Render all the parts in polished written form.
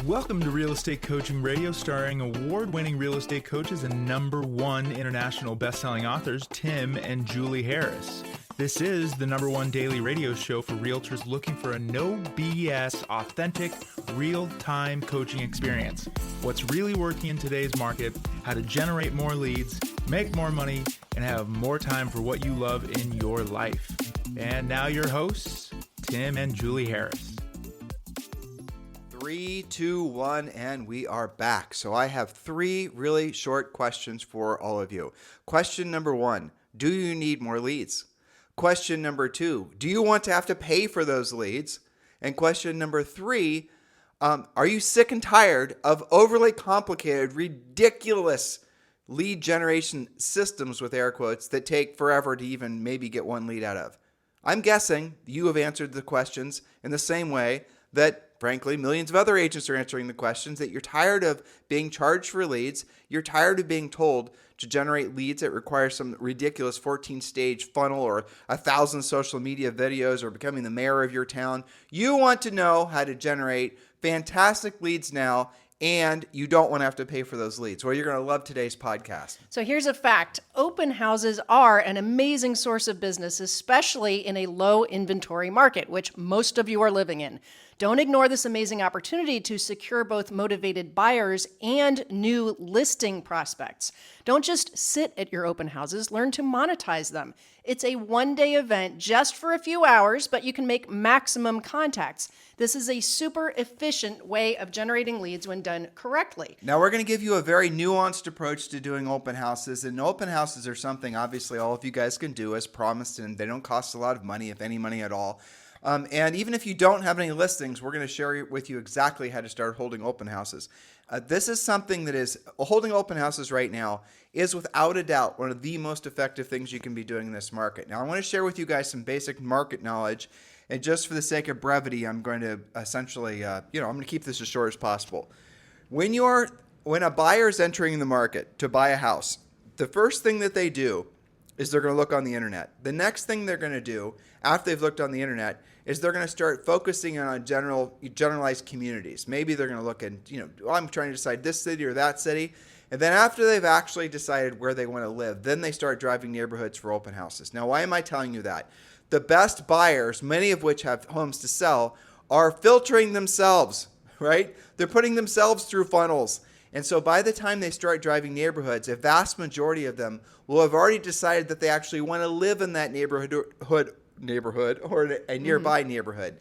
Welcome to Real Estate Coaching Radio, starring award-winning real estate coaches and #1 international best-selling authors, Tim and Julie Harris. This is the #1 daily radio show for realtors looking for a no BS, authentic, real-time coaching experience. What's really working in today's market, how to generate more leads, make more money, and have more time for what you love in your life. And now your hosts, Tim and Julie Harris. 3, 2, 1, and we are back. So I have 3 really short questions for all of you. Question number 1, do you need more leads? Question number 2, do you want to have to pay for those leads? And question number 3, are you sick and tired of overly complicated, ridiculous lead generation systems with air quotes that take forever to even maybe get one lead out of? I'm guessing you have answered the questions in the same way that, frankly, millions of other agents are answering the questions, that you're tired of being charged for leads. You're tired of being told to generate leads that require some ridiculous 14-stage funnel or 1,000 social media videos or becoming the mayor of your town. You want to know how to generate fantastic leads now, and you don't want to have to pay for those leads. Well, you're going to love today's podcast. So here's a fact. Open houses are an amazing source of business, especially in a low inventory market, which most of you are living in. Don't ignore this amazing opportunity to secure both motivated buyers and new listing prospects. Don't just sit at your open houses, learn to monetize them. It's a one-day event just for a few hours, but you can make maximum contacts. This is a super efficient way of generating leads when done correctly. Now, we're going to give you a very nuanced approach to doing open houses, and open houses are something obviously all of you guys can do as promised, and they don't cost a lot of money, if any money at all. And even if you don't have any listings, we're going to share with you exactly how to start holding open houses. This is something that is, holding open houses right now is without a doubt one of the most effective things you can be doing in this market. Now, I want to share with you guys some basic market knowledge. And just for the sake of brevity, I'm going to essentially, I'm going to keep this as short as possible. When a buyer is entering the market to buy a house, the first thing that they do is they're going to look on the internet. The next thing they're going to do after they've looked on the internet is they're going to start focusing on generalized communities. Maybe they're going to look at, I'm trying to decide this city or that city. And then after they've actually decided where they want to live, then they start driving neighborhoods for open houses. Now, why am I telling you that? The best buyers, many of which have homes to sell, are filtering themselves, right? They're putting themselves through funnels. And so by the time they start driving neighborhoods, a vast majority of them will have already decided that they actually want to live in that neighborhood or a nearby neighborhood.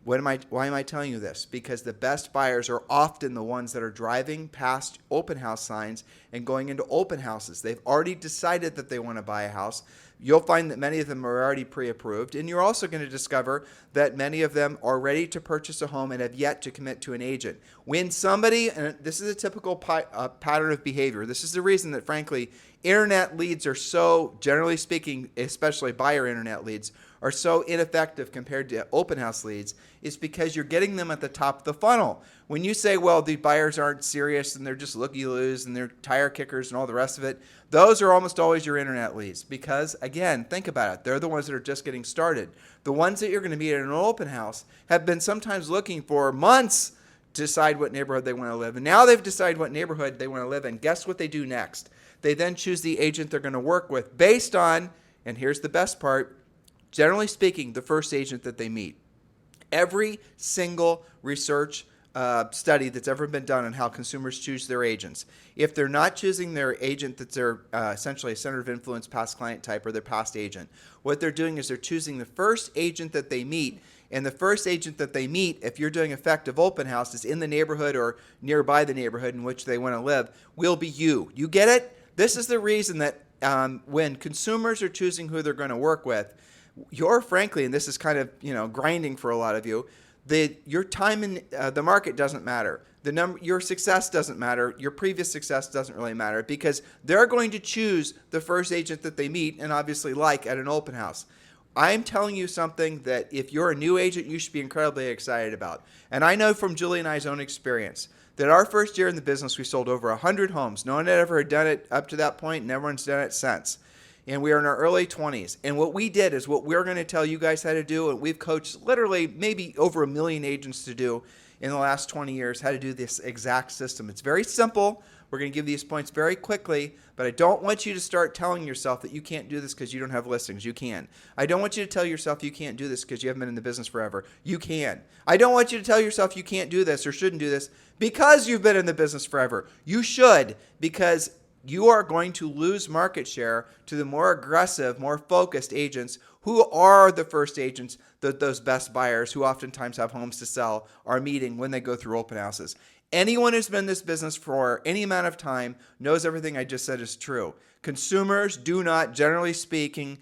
Why am I telling you this? Because the best buyers are often the ones that are driving past open house signs and going into open houses. They've already decided that they want to buy a house. You'll find that many of them are already pre-approved, and you're also going to discover that many of them are ready to purchase a home and have yet to commit to an agent. When somebody, and this is a typical pattern of behavior, this is the reason that, frankly, internet leads are so, generally speaking, especially buyer internet leads, are so ineffective compared to open house leads, is because you're getting them at the top of the funnel. When you say, well, the buyers aren't serious and they're just Looky-Loos and they're tire kickers and all the rest of it, those are almost always your internet leads because, again, think about it. They're the ones that are just getting started. The ones that you're going to meet at an open house have been sometimes looking for months to decide what neighborhood they want to live in. Now they've decided what neighborhood they want to live in. Guess what they do next? They then choose the agent they're going to work with based on, and here's the best part, generally speaking, the first agent that they meet. Every single research study that's ever been done on how consumers choose their agents, if they're not choosing their agent that's their essentially a center of influence past client type or their past agent, what they're doing is they're choosing the first agent that they meet. And the first agent that they meet, if you're doing effective open houses in the neighborhood or nearby the neighborhood in which they want to live, will be you. You get it? This is the reason that when consumers are choosing who they're going to work with, you're frankly, and this is kind of grinding for a lot of you, your time in the market doesn't matter. Your success doesn't matter. Your previous success doesn't really matter because they're going to choose the first agent that they meet and obviously like at an open house. I'm telling you something that if you're a new agent, you should be incredibly excited about. And I know from Julie and I's own experience that our first year in the business, we sold over 100 homes. No one had ever done it up to that point, and everyone's done it since. and we are in our early 20s. And what we did is what we're going to tell you guys how to do, and we've coached literally maybe over 1 million agents to do in the last 20 years, how to do this exact system. It's very simple. We're going to give these points very quickly, but I don't want you to start telling yourself that you can't do this because you don't have listings. You can. I don't want you to tell yourself you can't do this because you haven't been in the business forever. You can. I don't want you to tell yourself you can't do this or shouldn't do this because you've been in the business forever. You should, because you are going to lose market share to the more aggressive, more focused agents who are the first agents that those best buyers who oftentimes have homes to sell are meeting when they go through open houses. Anyone who's been in this business for any amount of time knows everything I just said is true. Consumers do not, generally speaking,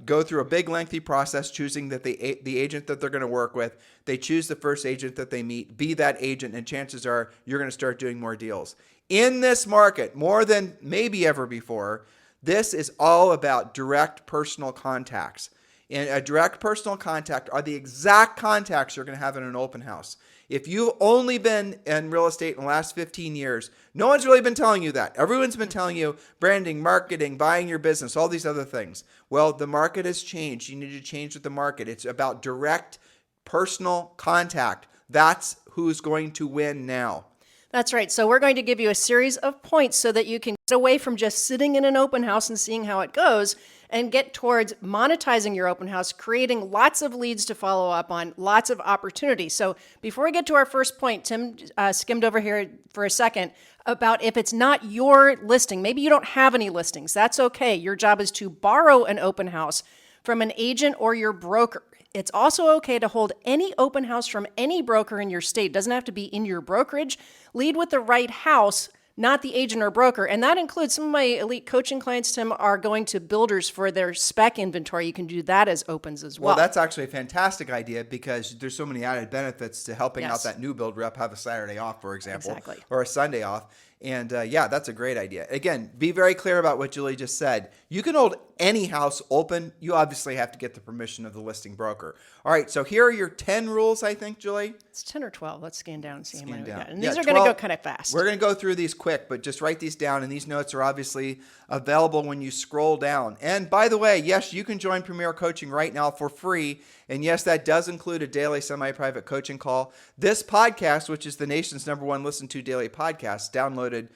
go through a big, lengthy process choosing that the agent that they're going to work with. They choose the first agent that they meet, be that agent, and chances are you're going to start doing more deals. In this market, more than maybe ever before, this is all about direct personal contacts. And a direct personal contact are the exact contacts you're going to have in an open house. If you've only been in real estate in the last 15 years, no one's really been telling you that. Everyone's been telling you branding, marketing, buying your business, all these other things. Well, the market has changed. You need to change with the market. It's about direct personal contact. That's who's going to win now. That's right. So we're going to give you a series of points so that you can get away from just sitting in an open house and seeing how it goes and get towards monetizing your open house, creating lots of leads to follow up on, lots of opportunities. So before we get to our first point, Tim skimmed over here for a second about if it's not your listing, maybe you don't have any listings. That's okay. Your job is to borrow an open house from an agent or your broker. It's also okay to hold any open house from any broker in your state. It doesn't have to be in your brokerage. Lead with the right house, not the agent or broker. And that includes some of my elite coaching clients, Tim, are going to builders for their spec inventory. You can do that as opens as well. Well, that's actually a fantastic idea because there's so many added benefits to helping out that new build rep have a Saturday off, for example, or a Sunday off. And yeah, that's a great idea. Again, be very clear about what Julie just said. You can hold any house open. You obviously have to get the permission of the listing broker. All right, so here are your 10 rules, I think, Julie. It's 10 or 12. Let's scan down and see how many we got. And Yeah, these are going to go kind of fast. We're going to go through these quick, but just write these down. And these notes are obviously available when you scroll down. And by the way, yes, you can join Premier Coaching right now for free. And yes, that does include a daily semi-private coaching call. This podcast, which is the nation's #1 listened to daily podcast, downloaded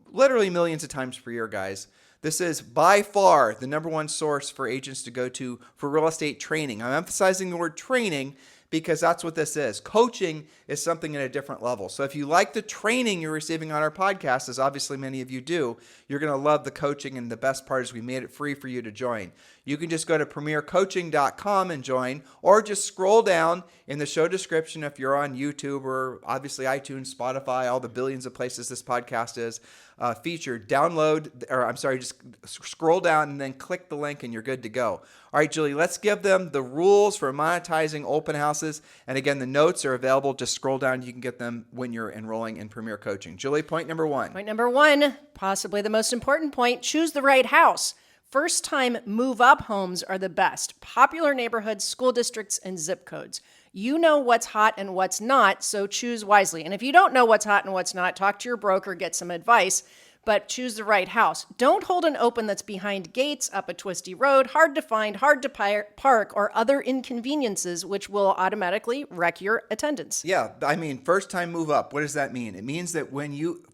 literally millions of times per year, guys. This is by far the #1 source for agents to go to for real estate training. I'm emphasizing the word training because that's what this is. Coaching is something at a different level. So if you like the training you're receiving on our podcast, as obviously many of you do, you're going to love the coaching, and the best part is we made it free for you to join. You can just go to premiercoaching.com and join, or just scroll down in the show description if you're on YouTube or obviously iTunes, Spotify, all the billions of places this podcast is featured. Just scroll down and then click the link and you're good to go. All right, Julie, let's give them the rules for monetizing open houses. And again, the notes are available. Just scroll down. You can get them when you're enrolling in Premier Coaching. Julie, point number 1. Point number 1, possibly the most important point, choose the right house. First-time move-up homes are the best. Popular neighborhoods, school districts, and zip codes. You know what's hot and what's not, so choose wisely. And if you don't know what's hot and what's not, talk to your broker, get some advice, but choose the right house. Don't hold an open that's behind gates, up a twisty road, hard to find, hard to park, or other inconveniences, which will automatically wreck your attendance. Yeah, I mean, first-time move-up, what does that mean? It means that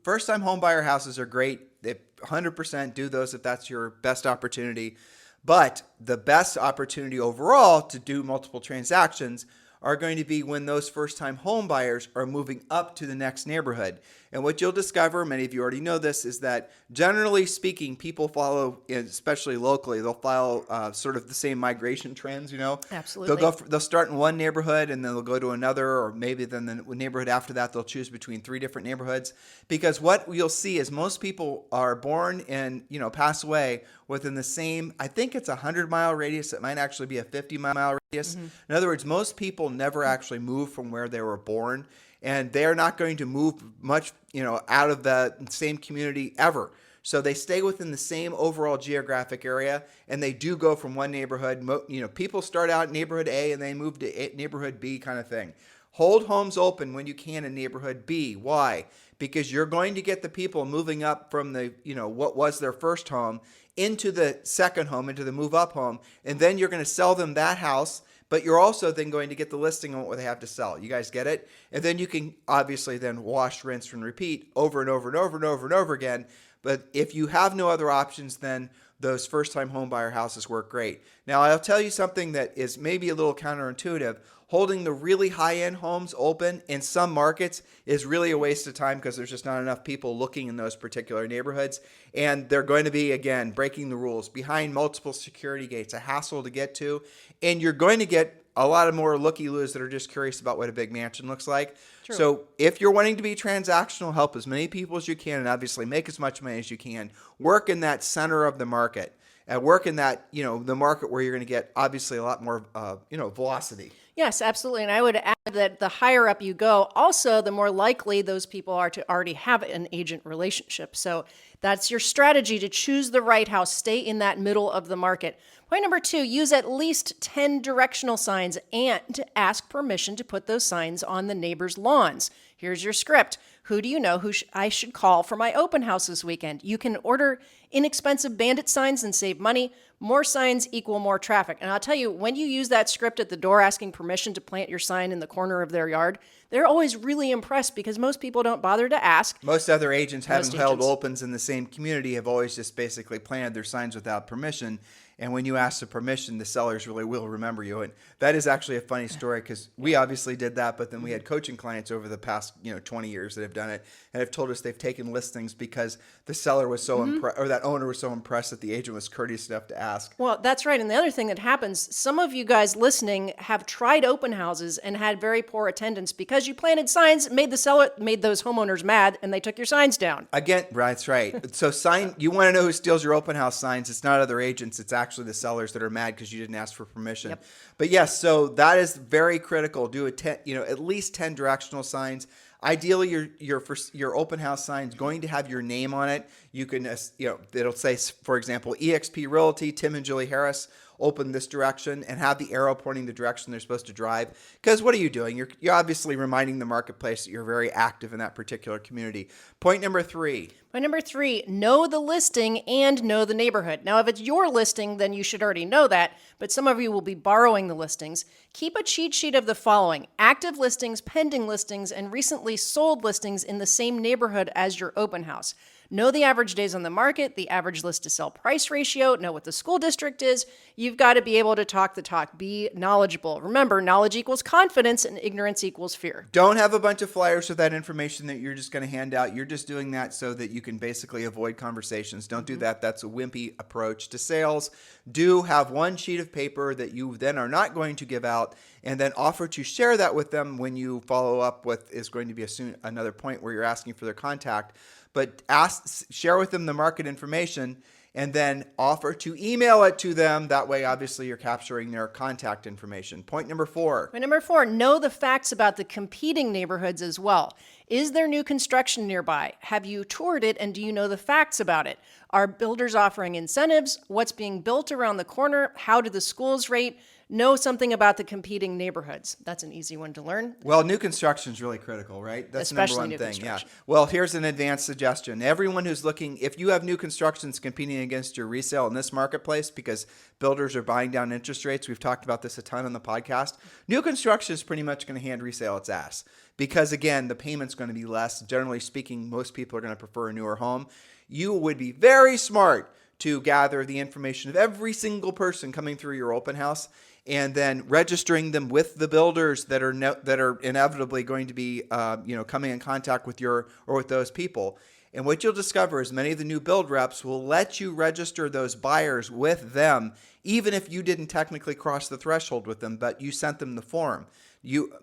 first-time home buyer houses are great. They 100% do those if that's your best opportunity. But the best opportunity overall to do multiple transactions are going to be when those first-time home buyers are moving up to the next neighborhood. And what you'll discover, many of you already know this, is that generally speaking, people follow, especially locally, they'll follow sort of the same migration trends, you know? Absolutely. They'll start in one neighborhood and then they'll go to another, or maybe then the neighborhood after that, they'll choose between 3 different neighborhoods. Because what you'll see is most people are born and, pass away within the same, I think it's a 100-mile radius. It might actually be a 50-mile radius. Mm-hmm. In other words, most people never actually move from where they were born. And they're not going to move much, out of the same community ever. So they stay within the same overall geographic area, and they do go from one neighborhood. People start out in neighborhood A and they move to neighborhood B kind of thing. Hold homes open when you can in neighborhood B. Why? Because you're going to get the people moving up from the, what was their first home into the second home, into the move up home, and then you're going to sell them that house, but you're also then going to get the listing on what they have to sell. You guys get it? And then you can obviously then wash, rinse, and repeat over and over and over and over and over again. But if you have no other options, then those first-time home buyer houses work great. Now, I'll tell you something that is maybe a little counterintuitive. Holding the really high-end homes open in some markets is really a waste of time because there's just not enough people looking in those particular neighborhoods. And they're going to be, again, breaking the rules, behind multiple security gates, a hassle to get to. And you're going to get a lot of more looky-loos that are just curious about what a big mansion looks like. True. So if you're wanting to be transactional, help as many people as you can and obviously make as much money as you can. Work in that center of the market. Work in that, the market where you're going to get obviously a lot more, velocity. Yes, absolutely. And I would add that the higher up you go, also, the more likely those people are to already have an agent relationship. So that's your strategy to choose the right house. Stay in that middle of the market. Point number 2, use at least 10 directional signs and ask permission to put those signs on the neighbors' lawns. Here's your script. Who do you know I should call for my open house this weekend? You can order inexpensive bandit signs and save money. More signs equal more traffic. And I'll tell you, when you use that script at the door asking permission to plant your sign in the corner of their yard, they're always really impressed because most people don't bother to ask. Most other agents having held opens in the same community have always just basically planted their signs without permission. And when you ask for permission, the sellers really will remember you. And that is actually a funny story because we obviously did that, but then we had coaching clients over the past 20 years that have done it and have told us they've taken listings because the seller was so impressed, or that owner was so impressed that the agent was courteous enough to ask. Well, that's right. And the other thing that happens, some of you guys listening have tried open houses and had very poor attendance because you planted signs, made those homeowners mad, and they took your signs down. Again, that's right. So you want to know who steals your open house signs? It's not other agents. It's actually the sellers that are mad because you didn't ask for permission. Yep. But yes, so that is very critical. Do at least 10 directional signs. Ideally, your open house sign is going to have your name on it. You can, it'll say, for example, eXp Realty, Tim and Julie Harris open this direction, and have the arrow pointing the direction they're supposed to drive. Because what are you doing? You're obviously reminding the marketplace that you're very active in that particular community. Point number 3. Point number 3, know the listing and know the neighborhood. Now, if it's your listing, then you should already know that, but some of you will be borrowing the listings. Keep a cheat sheet of the following: active listings, pending listings, and recently sold listings in the same neighborhood as your open house. Know the average days on the market, the average list to sell price ratio, know what the school district is. You've got to be able to talk the talk, be knowledgeable. Remember, knowledge equals confidence and ignorance equals fear. Don't have a bunch of flyers with that information that you're just going to hand out. You're just doing that so that you can basically avoid conversations. Don't do that. That's a wimpy approach to sales. Do have one sheet of paper that you then are not going to give out, and then offer to share that with them when you follow up with is going to be another point where you're asking for their contact. But share with them the market information and then offer to email it to them. That way, obviously, you're capturing their contact information. Point number 4. Point number 4, know the facts about the competing neighborhoods as well. Is there new construction nearby? Have you toured it, and do you know the facts about it? Are builders offering incentives? What's being built around the corner? How do the schools rate? Know something about the competing neighborhoods. That's an easy one to learn. Well, new construction is really critical, right? That's especially the number one new thing. Yeah. construction. Well, here's an advanced suggestion. Everyone who's looking, if you have new constructions competing against your resale in this marketplace because builders are buying down interest rates, we've talked about this a ton on the podcast, new construction is pretty much going to hand resale its ass. Because again, the payment's going to be less. Generally speaking, most people are going to prefer a newer home. You would be very smart to gather the information of every single person coming through your open house and then registering them with the builders that are inevitably going to be coming in contact with with those people. And what you'll discover is many of the new build reps will let you register those buyers with them, even if you didn't technically cross the threshold with them, but you sent them the form.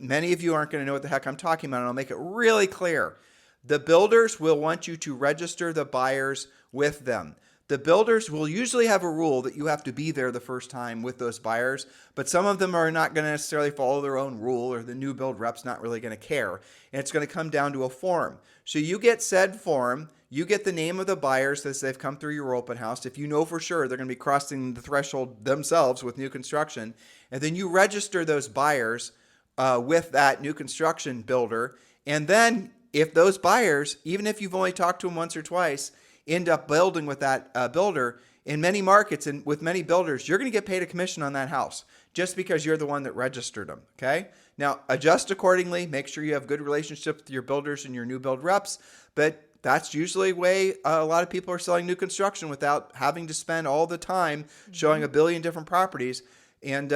Many of you aren't going to know what the heck I'm talking about, and I'll make it really clear. The builders will want you to register the buyers with them. The builders will usually have a rule that you have to be there the first time with those buyers, but some of them are not going to necessarily follow their own rule, or the new build rep's not really going to care. And it's going to come down to a form. So you get said form, you get the name of the buyers as they've come through your open house. If you know for sure they're going to be crossing the threshold themselves with new construction, and then you register those buyers with that new construction builder. And then if those buyers, even if you've only talked to them once or twice, end up building with that builder, in many markets and with many builders, you're going to get paid a commission on that house just because you're the one that registered them. Okay. Now adjust accordingly. Make sure you have good relationships with your builders and your new build reps. But that's usually the way a lot of people are selling new construction without having to spend all the time showing a billion different properties. And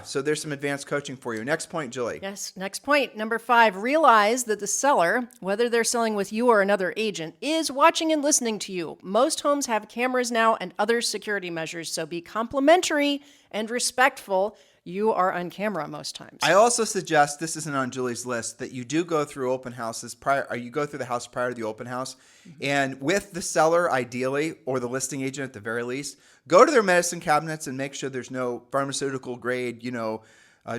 so there's some advanced coaching for you. Next point, Julie. Yes, next point. Number 5, realize that the seller, whether they're selling with you or another agent, is watching and listening to you. Most homes have cameras now and other security measures, so be complimentary and respectful. You are on camera most times. I also suggest, this isn't on Julie's list, that you do go through open houses prior, or you go through the house prior to the open house. And with the seller, ideally, or the listing agent at the very least, go to their medicine cabinets and make sure there's no pharmaceutical grade,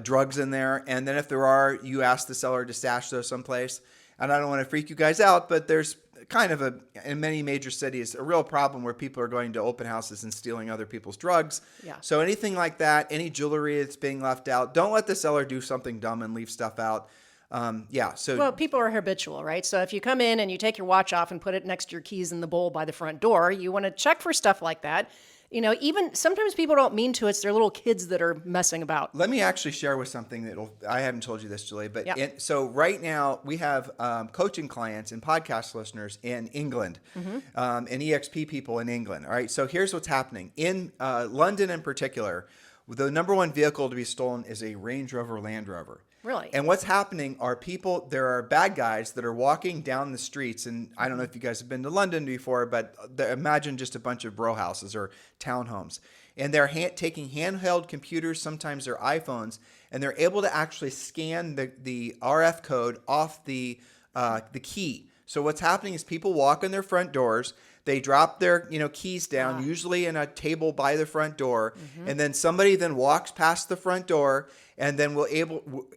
drugs in there. And then if there are, you ask the seller to stash those someplace. And I don't want to freak you guys out, but there's kind of in many major cities, a real problem where people are going to open houses and stealing other people's drugs. Yeah. So anything like that, any jewelry that's being left out, don't let the seller do something dumb and leave stuff out. Well, people are habitual, right? So if you come in and you take your watch off and put it next to your keys in the bowl by the front door, you want to check for stuff like that. Even sometimes people don't mean to. It's their little kids that are messing about. Let me actually share with something I haven't told you this, Julie, but Yeah. So right now we have coaching clients and podcast listeners in England, and EXP people in England. All right. So here's what's happening in London in particular. The number one vehicle to be stolen is a Range Rover Land Rover. Really? And what's happening are there are bad guys that are walking down the streets. And I don't know if you guys have been to London before, but imagine just a bunch of row houses or townhomes. And they're taking handheld computers, sometimes they're iPhones, and they're able to actually scan the RF code off the key. So what's happening is people walk in their front doors. They drop their keys down, usually in a table by the front door, and then somebody then walks past the front door and then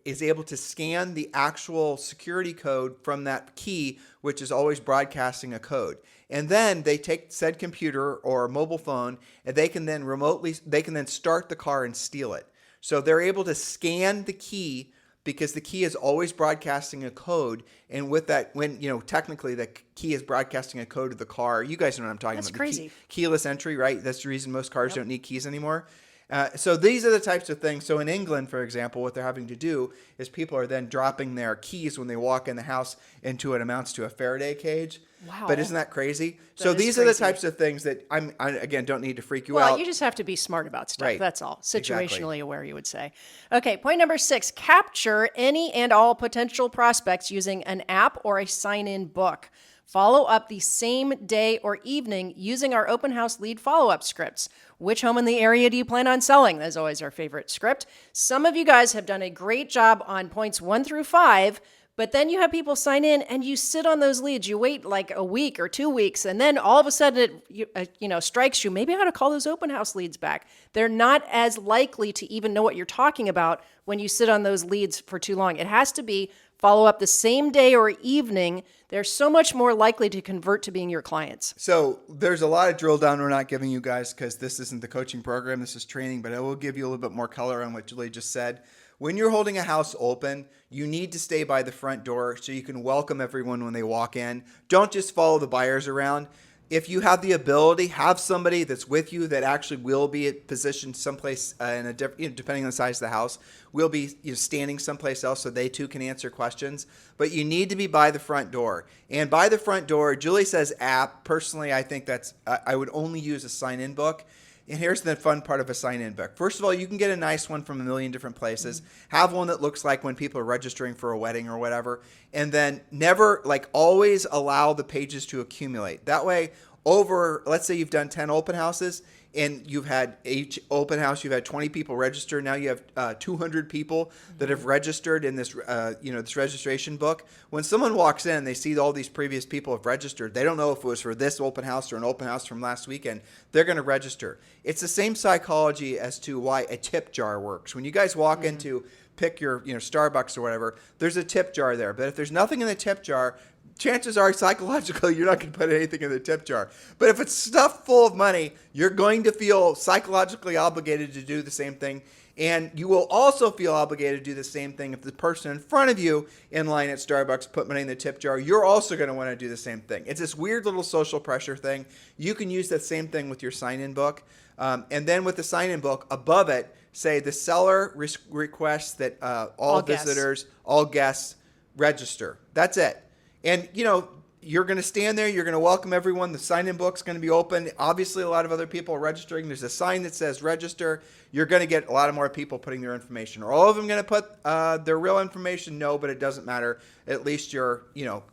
is able to scan the actual security code from that key, which is always broadcasting a code. And then they take said computer or mobile phone, and they can then start the car and steal it. So they're able to scan the key, because the key is always broadcasting a code. And with that, when, technically the key is broadcasting a code to the car. You guys know what I'm talking That's about. crazy. Keyless entry, right? That's the reason most cars don't need keys anymore. So these are the types of things. So in England, for example, what they're having to do is people are then dropping their keys when they walk in the house into what amounts to a Faraday cage. Wow. But isn't that crazy? That is these are the crazy. types of things that I again, don't need to freak you out. Well, you just have to be smart about stuff. Right. That's all. Situationally Exactly. aware, you would say. Okay, point number 6, capture any and all potential prospects using an app or a sign-in book. Follow up the same day or evening using our open house lead follow-up scripts. Which home in the area do you plan on selling? That's always our favorite script. Some of you guys have done a great job on points 1 through 5, but then you have people sign in and you sit on those leads. You wait like a week or 2 weeks, and then all of a sudden it strikes you. Maybe I ought to call those open house leads back. They're not as likely to even know what you're talking about when you sit on those leads for too long. It has to be follow up the same day or evening. They're so much more likely to convert to being your clients. So there's a lot of drill down we're not giving you guys because this isn't the coaching program. This is training, but I will give you a little bit more color on what Julie just said. When you're holding a house open, you need to stay by the front door so you can welcome everyone when they walk in. Don't just follow the buyers around. If you have the ability, have somebody that's with you that actually will be positioned someplace in a different, depending on the size of the house, will be standing someplace else so they too can answer questions. But you need to be by the front door. And by the front door, Julie says app. Personally, I think I would only use a sign-in book. And here's the fun part of a sign-in book. First of all, you can get a nice one from a million different places. Have one that looks like when people are registering for a wedding or whatever. And then always allow the pages to accumulate. That way, let's say you've done 10 open houses and you've had each open house, you've had 20 people register. Now you have 200 people that have registered in this, this registration book. When someone walks in, they see all these previous people have registered. They don't know if it was for this open house or an open house from last weekend. They're going to register. It's the same psychology as to why a tip jar works. When you guys walk into pick your, Starbucks or whatever, there's a tip jar there. But if there's nothing in the tip jar, chances are psychologically you're not going to put anything in the tip jar. But if it's stuffed full of money, you're going to feel psychologically obligated to do the same thing. And you will also feel obligated to do the same thing if the person in front of you in line at Starbucks put money in the tip jar. You're also going to want to do the same thing. It's this weird little social pressure thing. You can use that same thing with your sign-in book. And then with the sign-in book, above it, say the seller requests that all visitors, all guests register. That's it. And, you're going to stand there. You're going to welcome everyone. The sign-in book's going to be open. Obviously, a lot of other people are registering. There's a sign that says register. You're going to get a lot of more people putting their information. Are all of them going to put their real information? No, but it doesn't matter. At least you're,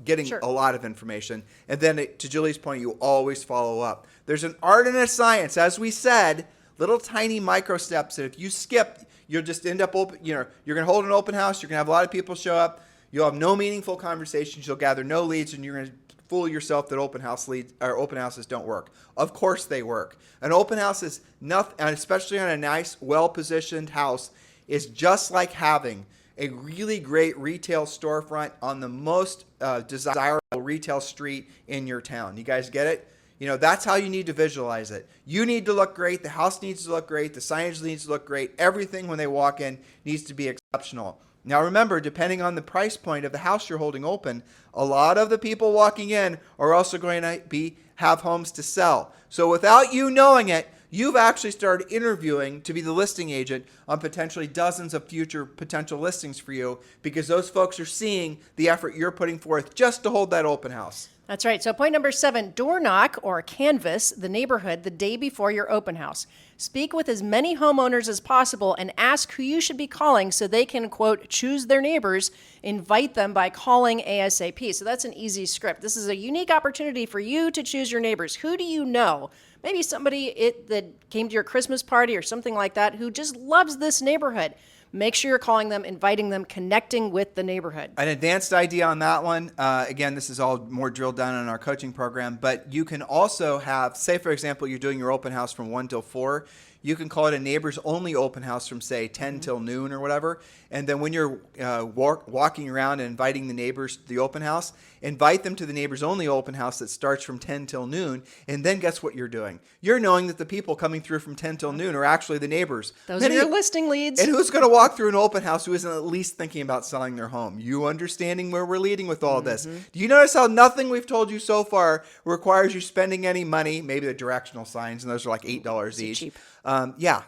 getting a lot of information. And then to Julie's point, you always follow up. There's an art and a science. As we said, little tiny micro steps that if you skip, you'll just end up open. You're going to hold an open house. You're going to have a lot of people show up. You'll have no meaningful conversations. You'll gather no leads, and you're going to fool yourself that open houses don't work. Of course they work. An open house is nothing, and especially on a nice, well-positioned house, is just like having a really great retail storefront on the most desirable retail street in your town. You guys get it? That's how you need to visualize it. You need to look great. The house needs to look great. The signage needs to look great. Everything when they walk in needs to be exceptional. Now remember, depending on the price point of the house you're holding open, a lot of the people walking in are also going to have homes to sell. So without you knowing it, you've actually started interviewing to be the listing agent on potentially dozens of future potential listings for you, because those folks are seeing the effort you're putting forth just to hold that open house. That's right. So point number 7, door knock or canvass the neighborhood the day before your open house. Speak with as many homeowners as possible and ask who you should be calling so they can, quote, choose their neighbors, invite them by calling ASAP. So that's an easy script. This is a unique opportunity for you to choose your neighbors. Who do you know? Maybe somebody that came to your Christmas party or something like that who just loves this neighborhood. Make sure you're calling them, inviting them, connecting with the neighborhood. An advanced idea on that one, again, this is all more drilled down in our coaching program, but you can also have, say, for example, you're doing your open house from 1 till 4. You can call it a neighbors only open house from, say, 10 till noon or whatever. And then when you're walking around and inviting the neighbors to the open house, invite them to the neighbors only open house that starts from 10 till noon. And then guess what you're doing? You're knowing that the people coming through from 10 till noon are actually the neighbors. Those are your listing leads. And who's going to walk through an open house who isn't at least thinking about selling their home? You understanding where we're leading with all this. Do you notice how nothing we've told you so far requires you spending any money? Maybe the directional signs, and those are like $8 each. Cheap.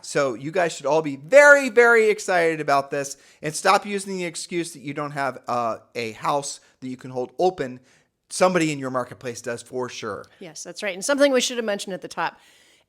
So you guys should all be very, very excited about this, and stop using the excuse that you don't have a house that you can hold open. Somebody in your marketplace does for sure. Yes, that's right. And something we should have mentioned at the top.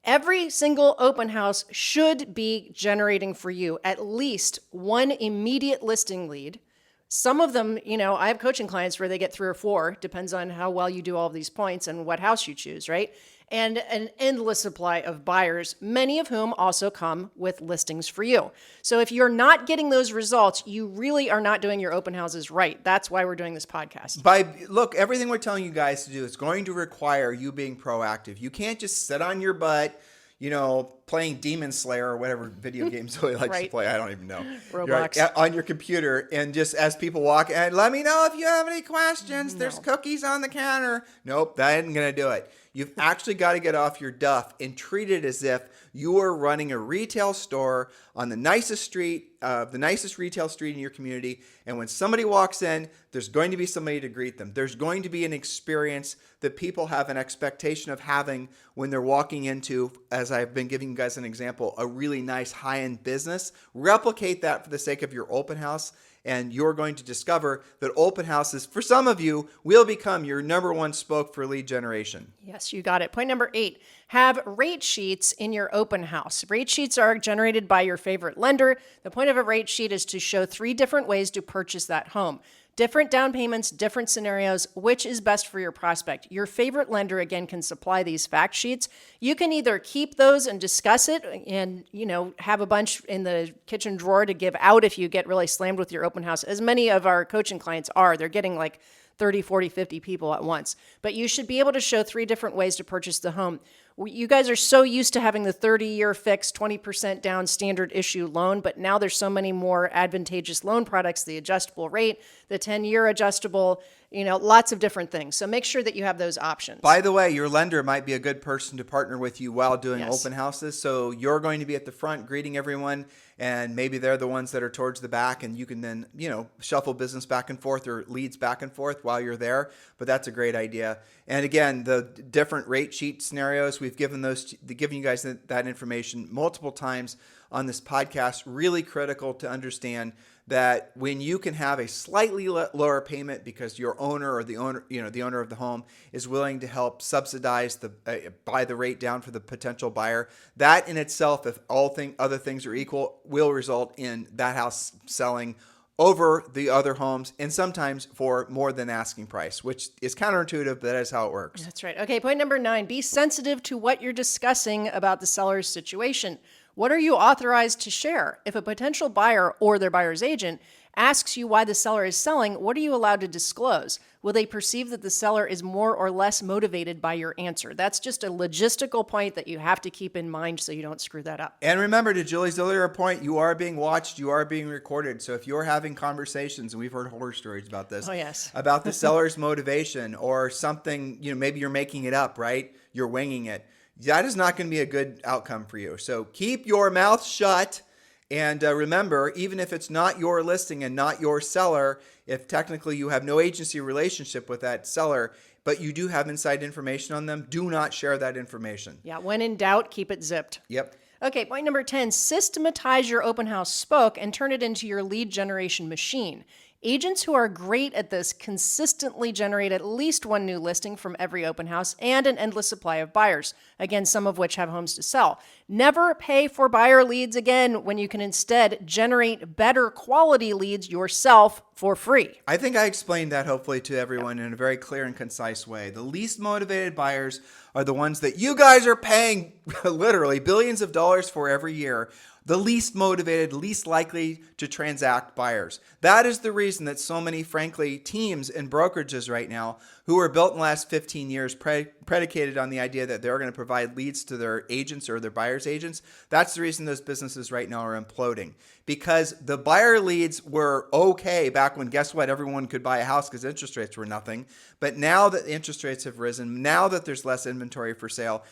Every single open house should be generating for you at least one immediate listing lead. Some of them, I have coaching clients where they get 3 or 4, depends on how well you do all of these points and what house you choose, right? And an endless supply of buyers, many of whom also come with listings for you. So if you're not getting those results, you really are not doing your open houses right. That's why we're doing this podcast. Look, everything we're telling you guys to do is going to require you being proactive. You can't just sit on your butt, playing Demon Slayer or whatever video games Zoe likes to play. I don't even know. Roblox. Right, on your computer, and just as people walk, and let me know if you have any questions. No. There's cookies on the counter. Nope, that isn't going to do it. You've actually got to get off your duff and treat it as if you are running a retail store on the nicest street, the nicest retail street in your community. And when somebody walks in, there's going to be somebody to greet them. There's going to be an experience that people have an expectation of having when they're walking into, as I've been giving you guys an example, a really nice high-end business. Replicate that for the sake of your open house. And you're going to discover that open houses, for some of you, will become your number one spoke for lead generation. Yes, you got it. Point number 8, have rate sheets in your open house. Rate sheets are generated by your favorite lender. The point of a rate sheet is to show 3 different ways to purchase that home. Different down payments, different scenarios, which is best for your prospect. Your favorite lender, again, can supply these fact sheets. You can either keep those and discuss it and, have a bunch in the kitchen drawer to give out if you get really slammed with your open house, as many of our coaching clients are. They're getting like 30, 40, 50 people at once. But you should be able to show 3 different ways to purchase the home. You guys are so used to having the 30-year fixed, 20% down standard issue loan, but now there's so many more advantageous loan products, the adjustable rate, the 10-year adjustable, lots of different things. So make sure that you have those options. By the way, your lender might be a good person to partner with you while doing Yes. open houses. So you're going to be at the front greeting everyone, and maybe they're the ones that are towards the back, and you can then, shuffle business back and forth or leads back and forth while you're there. But that's a great idea. And again, the different rate sheet scenarios, we've given you guys that information multiple times on this podcast. Really critical to understand that when you can have a slightly lower payment because your owner or the owner of the home is willing to help subsidize buy the rate down for the potential buyer, that in itself, if other things are equal, will result in that house selling over the other homes, and sometimes for more than asking price, which is counterintuitive, but that is how it works. That's right. Okay, point number 9, be sensitive to what you're discussing about the seller's situation. What are you authorized to share? If a potential buyer or their buyer's agent asks you why the seller is selling, what are you allowed to disclose? Will they perceive that the seller is more or less motivated by your answer? That's just a logistical point that you have to keep in mind so you don't screw that up. And remember, to Julie's earlier point, you are being watched, you are being recorded. So if you're having conversations, and we've heard horror stories about this, Oh, yes. about the seller's motivation or something, maybe you're making it up, right? You're winging it. That is not going to be a good outcome for you. So keep your mouth shut. And remember, even if it's not your listing and not your seller, if technically you have no agency relationship with that seller, but you do have inside information on them, do not share that information. Yeah, when in doubt, keep it zipped. Yep. Okay, point number 10, systematize your open house spoke and turn it into your lead generation machine. Agents who are great at this consistently generate at least one new listing from every open house and an endless supply of buyers, again, some of which have homes to sell. Never pay for buyer leads again when you can instead generate better quality leads yourself for free. I think I explained that hopefully to everyone in a very clear and concise way. The least motivated buyers are the ones that you guys are paying literally billions of dollars for every year. The least motivated, least likely to transact buyers. That is the reason that so many, frankly, teams and brokerages right now who were built in the last 15 years predicated on the idea that they're going to provide leads to their agents or their buyers' agents. That's the reason those businesses right now are imploding. Because the buyer leads were okay back when, guess what, everyone could buy a house because interest rates were nothing. But now that interest rates have risen, now that there's less inventory for sale,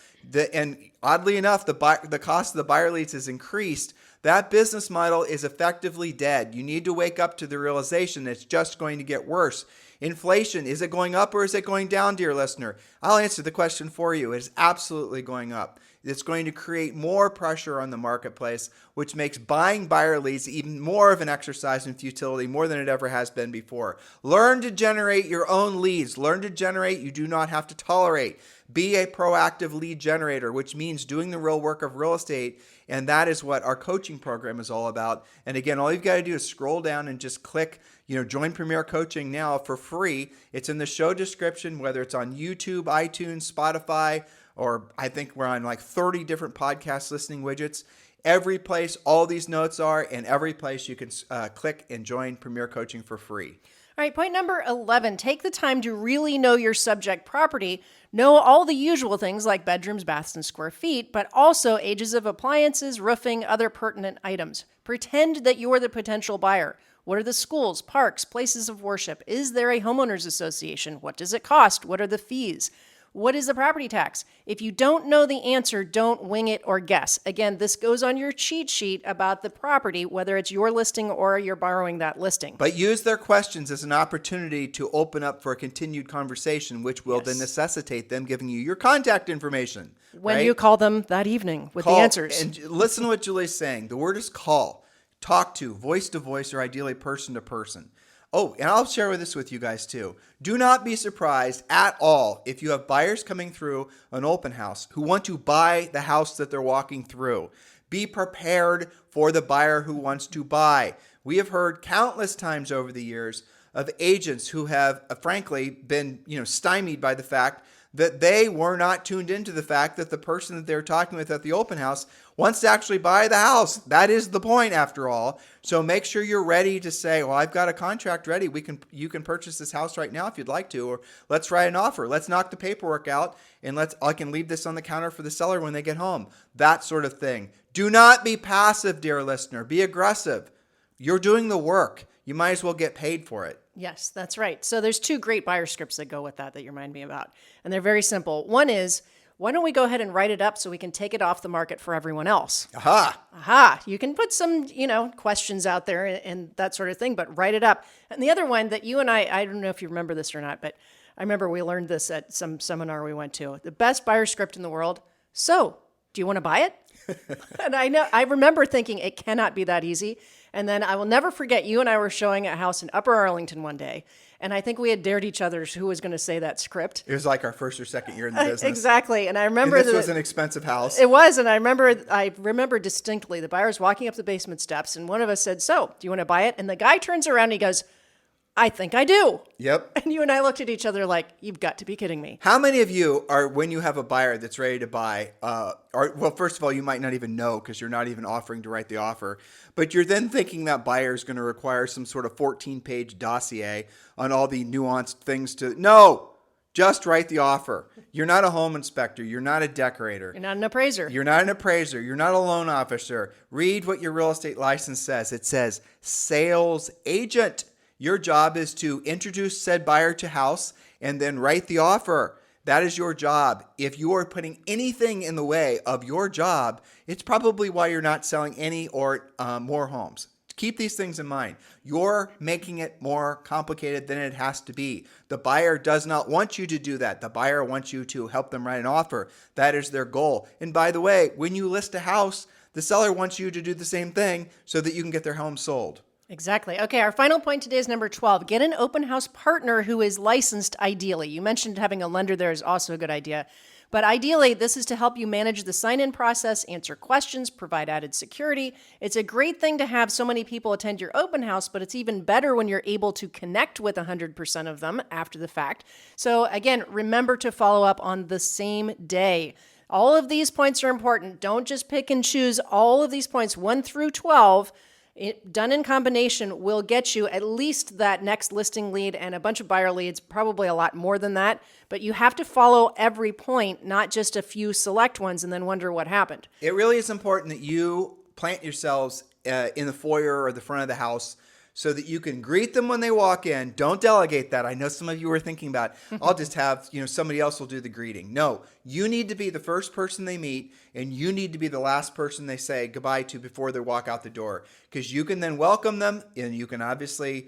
and oddly enough, the cost of the buyer leads has increased, that business model is effectively dead. You need to wake up to the realization that it's just going to get worse. Inflation, is it going up or is it going down, dear listener? I'll answer the question for you. It is absolutely going up. It's going to create more pressure on the marketplace, which makes buying buyer leads even more of an exercise in futility, more than it ever has been before. Learn to generate your own leads. Learn to generate. You do not have to tolerate. Be a proactive lead generator, which means doing the real work of real estate. And that is what our coaching program is all about. And again, all you've got to do is scroll down and just click, join Premier Coaching now for free. It's in the show description, whether it's on YouTube, iTunes, Spotify, or I think we're on like 30 different podcast listening widgets. Every place all these notes are, and every place you can click and join Premier Coaching for free. All right, point number 11, take the time to really know your subject property. Know all the usual things like bedrooms, baths, and square feet, but also ages of appliances, roofing, other pertinent items. Pretend that you're the potential buyer. What are the schools, parks, places of worship? Is there a homeowners association? What does it cost? What are the fees? What is the property tax? If you don't know the answer, don't wing it or guess. Again, this goes on your cheat sheet about the property, whether it's your listing or you're borrowing that listing. But use their questions as an opportunity to open up for a continued conversation, which will then necessitate them giving you your contact information. When you call them that evening with the answers. And listen to what Julie's saying. The word is call, talk to voice, or ideally person to person. Oh, and I'll share this with you guys too. Do not be surprised at all if you have buyers coming through an open house who want to buy the house that they're walking through. Be prepared for the buyer who wants to buy. We have heard countless times over the years of agents who have, frankly, been stymied by the fact that they were not tuned into the fact that the person that they're talking with at the open house wants to actually buy the house. That is the point, after all. So make sure you're ready to say, well, I've got a contract ready. You can purchase this house right now if you'd like to, or let's write an offer. Let's knock the paperwork out, and I can leave this on the counter for the seller when they get home. That sort of thing. Do not be passive, dear listener. Be aggressive. You're doing the work. you might as well get paid for it. Yes, that's right. So there's 2 great buyer scripts that go with that you remind me about. And they're very simple. One is, why don't we go ahead and write it up so we can take it off the market for everyone else? Aha. You can put some, questions out there and that sort of thing, but write it up. And the other one that you and I don't know if you remember this or not, but I remember we learned this at some seminar we went to. The best buyer script in the world. So, do you want to buy it? And I remember thinking it cannot be that easy. And then I will never forget, you and I were showing a house in Upper Arlington one day. And I think we had dared each other who was going to say that script. It was like our first or second year in the business. Exactly. And I remember this was an expensive house. It was. And I remember distinctly the buyer's walking up the basement steps. And one of us said, so, do you want to buy it? And the guy turns around and he goes, I think I do. Yep. And you and I looked at each other like, you've got to be kidding me. How many of you are, when you have a buyer that's ready to buy, well, first of all, you might not even know because you're not even offering to write the offer, but you're then thinking that buyer is going to require some sort of 14-page dossier on all the nuanced things No, just write the offer. You're not a home inspector. You're not a decorator. You're not an appraiser. You're not an appraiser. You're not a loan officer. Read what your real estate license says. It says sales agent. Your job is to introduce said buyer to house and then write the offer. That is your job. If you are putting anything in the way of your job, it's probably why you're not selling any or more homes. Keep these things in mind. You're making it more complicated than it has to be. The buyer does not want you to do that. The buyer wants you to help them write an offer. That is their goal. And by the way, when you list a house, the seller wants you to do the same thing so that you can get their home sold. Exactly. Okay, our final point today is number 12. Get an open house partner who is licensed ideally. You mentioned having a lender there is also a good idea. But ideally, this is to help you manage the sign-in process, answer questions, provide added security. It's a great thing to have so many people attend your open house, but it's even better when you're able to connect with 100% of them after the fact. So again, remember to follow up on the same day. All of these points are important. Don't just pick and choose all of these points, 1 through 12. Done in combination will get you at least that next listing lead and a bunch of buyer leads, probably a lot more than that. But you have to follow every point, not just a few select ones and then wonder what happened. It really is important that you plant yourselves in the foyer or the front of the house so that you can greet them when they walk in. Don't delegate that. I know some of you were thinking about, I'll just have, somebody else will do the greeting. No, you need to be the first person they meet and you need to be the last person they say goodbye to before they walk out the door, because you can then welcome them and you can obviously,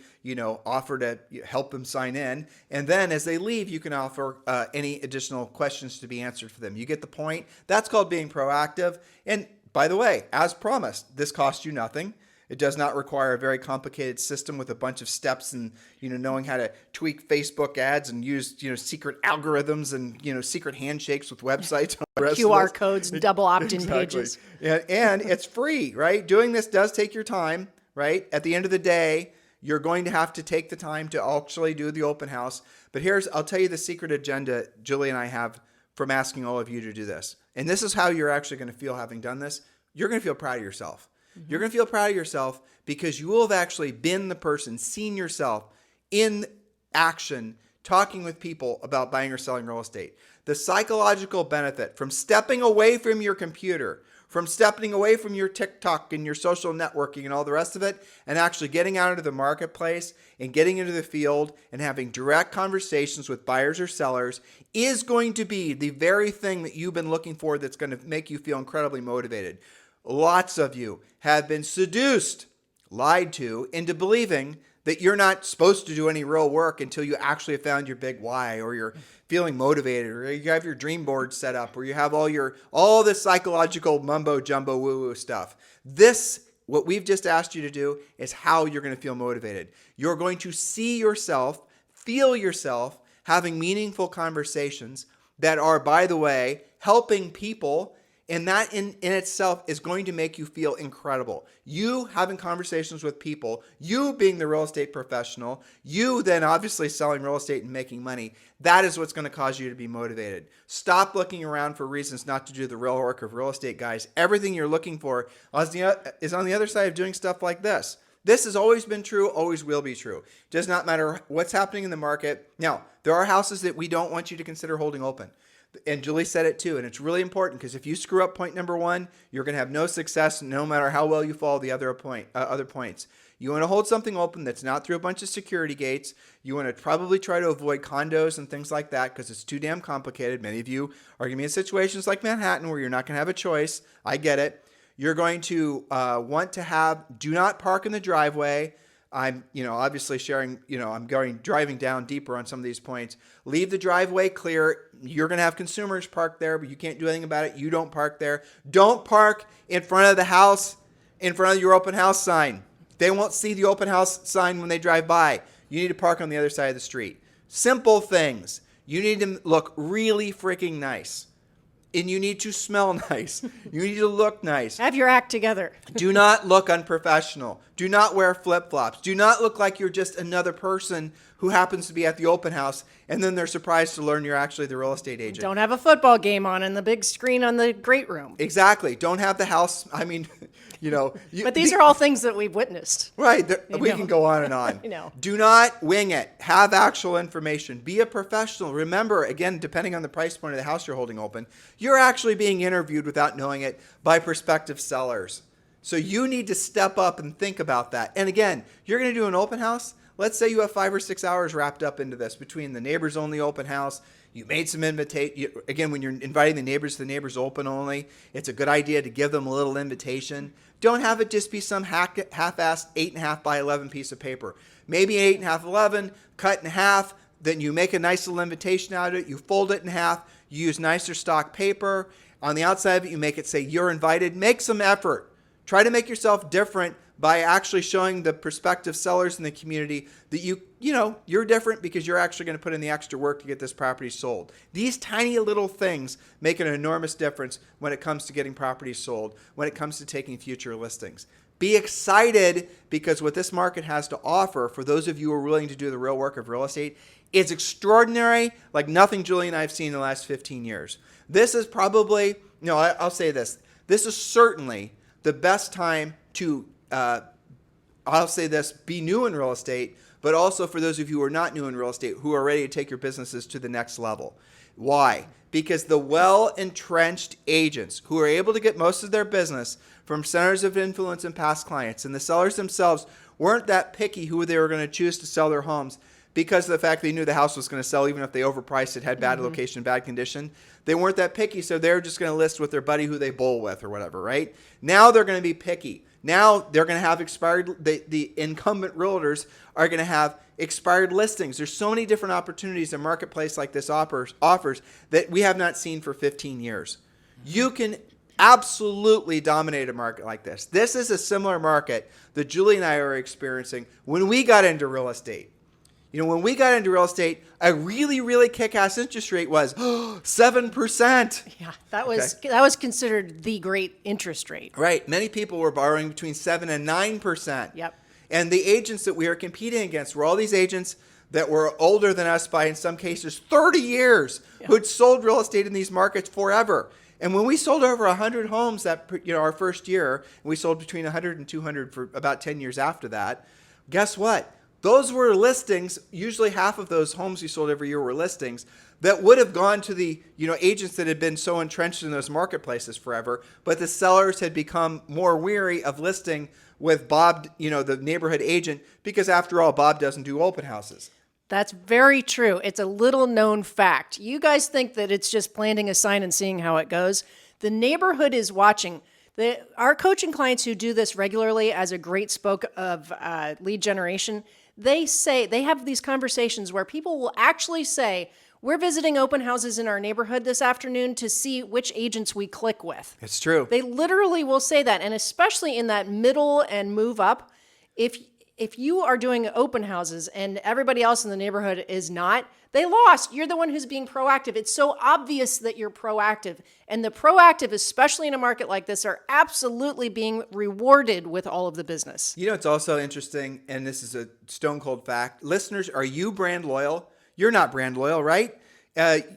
offer to help them sign in. And then as they leave, you can offer any additional questions to be answered for them. You get the point? That's called being proactive. And by the way, as promised, this costs you nothing. It does not require a very complicated system with a bunch of steps and, knowing how to tweak Facebook ads and use, secret algorithms and, secret handshakes with websites. QR codes, double opt-in pages. And it's free, right? Doing this does take your time, right? At the end of the day, you're going to have to take the time to actually do the open house. But I'll tell you the secret agenda Julie and I have from asking all of you to do this. And this is how you're actually going to feel having done this. You're going to feel proud of yourself. You're going to feel proud of yourself because you will have actually been the person, seen yourself in action, talking with people about buying or selling real estate. The psychological benefit from stepping away from your computer, from stepping away from your TikTok and your social networking and all the rest of it, and actually getting out into the marketplace and getting into the field and having direct conversations with buyers or sellers is going to be the very thing that you've been looking for that's going to make you feel incredibly motivated. Lots of you have been seduced, lied to, into believing that you're not supposed to do any real work until you actually have found your big why, or you're feeling motivated, or you have your dream board set up, or you have all this psychological mumbo jumbo woo woo stuff. What we've just asked you to do is how you're going to feel motivated. You're going to see yourself, feel yourself having meaningful conversations that are, by the way, helping people. And that in itself is going to make you feel incredible. You having conversations with people, you being the real estate professional, you then obviously selling real estate and making money. That is what's going to cause you to be motivated. Stop looking around for reasons not to do the real work of real estate, guys. Everything you're looking for is on the other side of doing stuff like this. This has always been true, always will be true. Does not matter what's happening in the market. Now, there are houses that we don't want you to consider holding open. And Julie said it too, and it's really important because if you screw up point number 1, you're going to have no success no matter how well you follow the other points. You want to hold something open that's not through a bunch of security gates. You want to probably try to avoid condos and things like that because it's too damn complicated. Many of you are going to be in situations like Manhattan where you're not going to have a choice. I get it. You're going to want to do not park in the driveway. I'm, obviously sharing, I'm driving down deeper on some of these points. Leave the driveway clear. You're going to have consumers park there, but you can't do anything about it. You don't park there. Don't park in front of the house, in front of your open house sign. They won't see the open house sign when they drive by. You need to park on the other side of the street. Simple things. You need to look really freaking nice. And you need to smell nice. You need to look nice. Have your act together. Do not look unprofessional. Do not wear flip-flops. Do not look like you're just another person who happens to be at the open house, and then they're surprised to learn you're actually the real estate agent. Don't have a football game on in the big screen on the great room. Exactly. Don't have the house. But these are all things that we've witnessed. Right. We can go on and on. I know. Do not wing it. Have actual information. Be a professional. Remember, again, depending on the price point of the house you're holding open, you're actually being interviewed without knowing it by prospective sellers. So you need to step up and think about that. And again, you're going to do an open house. Let's say you have 5 or 6 hours wrapped up into this between the neighbors only open house. You made some invitation. Again, when you're inviting the neighbors to the neighbors open only, it's a good idea to give them a little invitation. Don't have it just be some half-assed 8.5 by 11 piece of paper. Maybe an 8.5, 11, cut in half. Then you make a nice little invitation out of it. You fold it in half. You use nicer stock paper. On the outside of it, you make it say you're invited. Make some effort. Try to make yourself different by actually showing the prospective sellers in the community that you're different because you're actually going to put in the extra work to get this property sold. These tiny little things make an enormous difference when it comes to getting properties sold, when it comes to taking future listings. Be excited because what this market has to offer for those of you who are willing to do the real work of real estate is extraordinary, like nothing Julie and I have seen in the last 15 years. This is probably, I'll say this. This is certainly the best time to I'll say this, be new in real estate, but also for those of you who are not new in real estate, who are ready to take your businesses to the next level. Why? Because the well-entrenched agents who are able to get most of their business from centers of influence and past clients, and the sellers themselves weren't that picky who they were going to choose to sell their homes because of the fact they knew the house was going to sell even if they overpriced it, had bad location, bad condition. They weren't that picky, so they were just going to list with their buddy who they bowl with or whatever, right? Now they're going to be picky. Now they're going to have the incumbent realtors are going to have expired listings. There's so many different opportunities a marketplace like this offers that we have not seen for 15 years. You can absolutely dominate a market like this. This is a similar market that Julie and I are experiencing when we got into real estate. When we got into real estate, a really, really kick-ass interest rate was 7%. Yeah, that was considered the great interest rate. Right. Many people were borrowing between 7 and 9%. Yep. And the agents that we were competing against were all these agents that were older than us by, in some cases, 30 years, who'd sold real estate in these markets forever. And when we sold over 100 homes that our first year, and we sold between 100 and 200 for about 10 years after that, guess what? Those were listings. Usually half of those homes we sold every year were listings that would have gone to the agents that had been so entrenched in those marketplaces forever. But the sellers had become more weary of listing with Bob, the neighborhood agent, because after all, Bob doesn't do open houses. That's very true. It's a little known fact. You guys think that it's just planting a sign and seeing how it goes. The neighborhood is watching. Our coaching clients who do this regularly as a great spoke of lead generation, they have these conversations where people will actually say, we're visiting open houses in our neighborhood this afternoon to see which agents we click with. It's true. They literally will say that. And especially in that middle and move up, if you are doing open houses and everybody else in the neighborhood is not, they lost. You're the one who's being proactive. It's so obvious that you're proactive. And the proactive, especially in a market like this, are absolutely being rewarded with all of the business. It's also interesting, and this is a stone cold fact. Listeners, are you brand loyal? You're not brand loyal, right?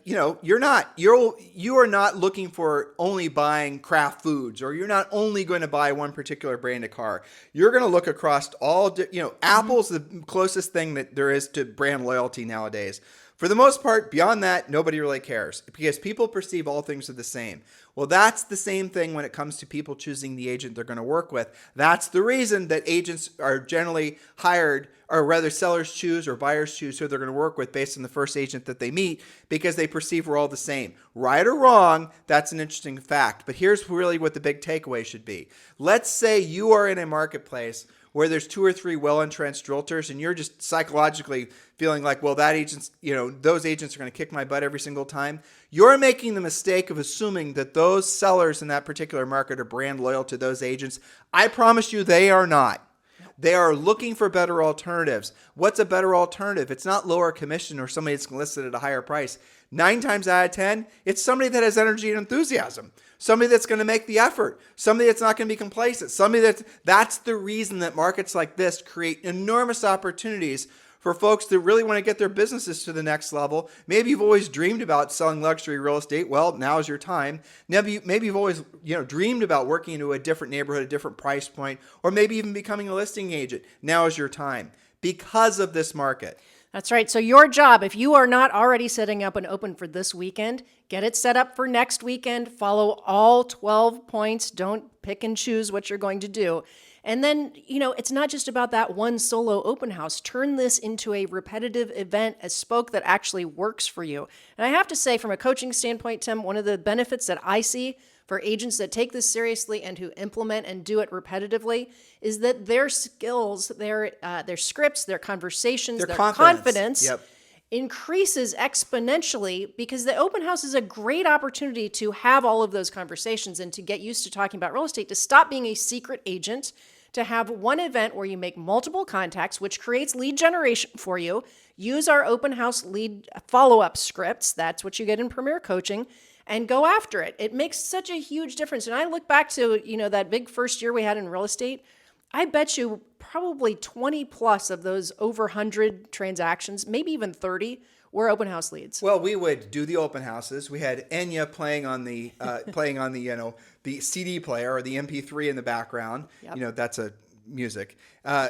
You're not. You are not looking for only buying craft foods, or you're not only going to buy one particular brand of car. You're going to look across all. Apple's the closest thing that there is to brand loyalty nowadays. For the most part, beyond that, nobody really cares because people perceive all things are the same. Well, that's the same thing when it comes to people choosing the agent they're going to work with. That's the reason that agents are generally hired, or rather sellers choose or buyers choose who they're going to work with based on the first agent that they meet because they perceive we're all the same. Right or wrong, that's an interesting fact. But here's really what the big takeaway should be. Let's say you are in a marketplace where there's 2 or 3 well-entrenched realtors and you're just psychologically feeling like, well, that agent's, those agents are going to kick my butt every single time. You're making the mistake of assuming that those sellers in that particular market are brand loyal to those agents. I promise you they are not. They are looking for better alternatives. What's a better alternative? It's not lower commission or somebody that's listed at a higher price. 9 times out of 10, it's somebody that has energy and enthusiasm. Somebody that's going to make the effort. Somebody that's not going to be complacent. That's the reason that markets like this create enormous opportunities for folks that really want to get their businesses to the next level. Maybe you've always dreamed about selling luxury real estate. Well, now's your time. Maybe you've always dreamed about working into a different neighborhood, a different price point, or maybe even becoming a listing agent. Now is your time because of this market. That's right. So your job, if you are not already setting up an open for this weekend, get it set up for next weekend. Follow all 12 points. Don't pick and choose what you're going to do. And then, it's not just about that one solo open house. Turn this into a repetitive event, a spoke that actually works for you. And I have to say, from a coaching standpoint, Tim, one of the benefits that I see for agents that take this seriously and who implement and do it repetitively is that their skills, their scripts, their conversations, their confidence increases exponentially because the open house is a great opportunity to have all of those conversations and to get used to talking about real estate, to stop being a secret agent, to have one event where you make multiple contacts, which creates lead generation for you. Use our open house lead follow-up scripts. That's what you get in Premier Coaching. And go after it. It makes such a huge difference. And I look back to, that big first year we had in real estate. I bet you probably 20 plus of those over 100 transactions, maybe even 30, were open house leads. Well, we would do the open houses. We had Enya playing on the the CD player or the MP3 in the background. Yep. That's a music.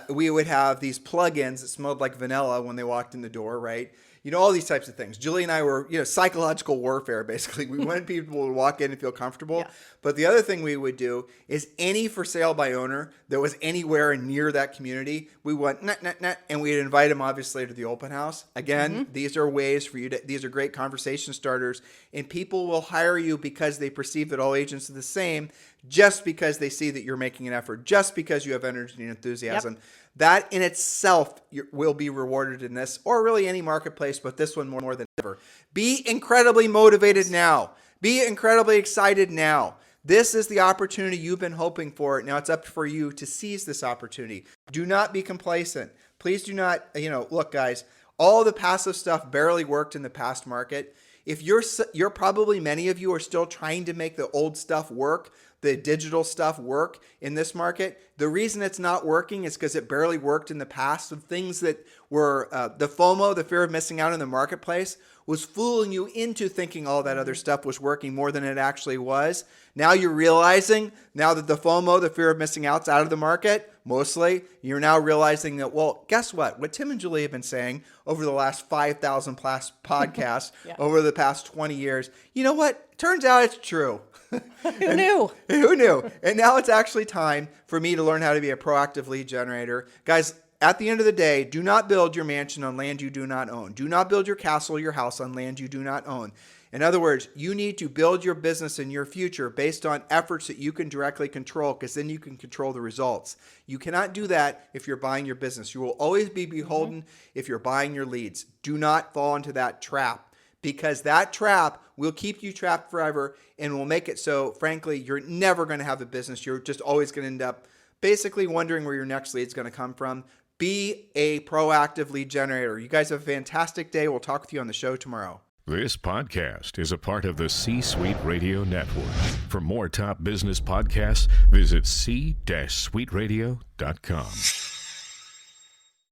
We would have these plugins that smelled like vanilla when they walked in the door, right? All these types of things. Julie and I were, psychological warfare, basically. We wanted people to walk in and feel comfortable. Yeah. But the other thing we would do is any for sale by owner that was anywhere near that community, we went, and we'd invite them, obviously, to the open house. Again, These are ways for you these are great conversation starters. And people will hire you because they perceive that all agents are the same, just because they see that you're making an effort, just because you have energy and enthusiasm. Yep. That in itself will be rewarded in this, or really any marketplace, but this one more than ever. Be incredibly motivated now. Be incredibly excited now. This is the opportunity you've been hoping for. Now it's up for you to seize this opportunity. Do not be complacent. Please do not, look, guys, all the passive stuff barely worked in the past market. If you're probably, many of you are still trying to make the old stuff work, the digital stuff work in this market. The reason it's not working is because it barely worked in the past. The things that were the FOMO, the fear of missing out in the marketplace, was fooling you into thinking all that other stuff was working more than it actually was. Now you're realizing, now that the FOMO, the fear of missing out, is out of the market, mostly, you're now realizing that, well, guess what? What Tim and Julie have been saying over the last 5,000 plus podcasts, over the past 20 years, you know what? Turns out it's true. Who knew? Who knew? And now it's actually time for me to learn how to be a proactive lead generator. Guys, at the end of the day, do not build your mansion on land you do not own. Do not build your castle, your house on land you do not own. In other words, you need to build your business and your future based on efforts that you can directly control, because then you can control the results. You cannot do that if you're buying your business. You will always be beholden if you're buying your leads. Do not fall into that trap, because that trap will keep you trapped forever and will make it so, frankly, you're never going to have a business. You're just always going to end up basically wondering where your next lead is going to come from. Be a proactive lead generator. You guys have a fantastic day. We'll talk with you on the show tomorrow. This podcast is a part of the C-Suite Radio Network. For more top business podcasts, visit c-suiteradio.com.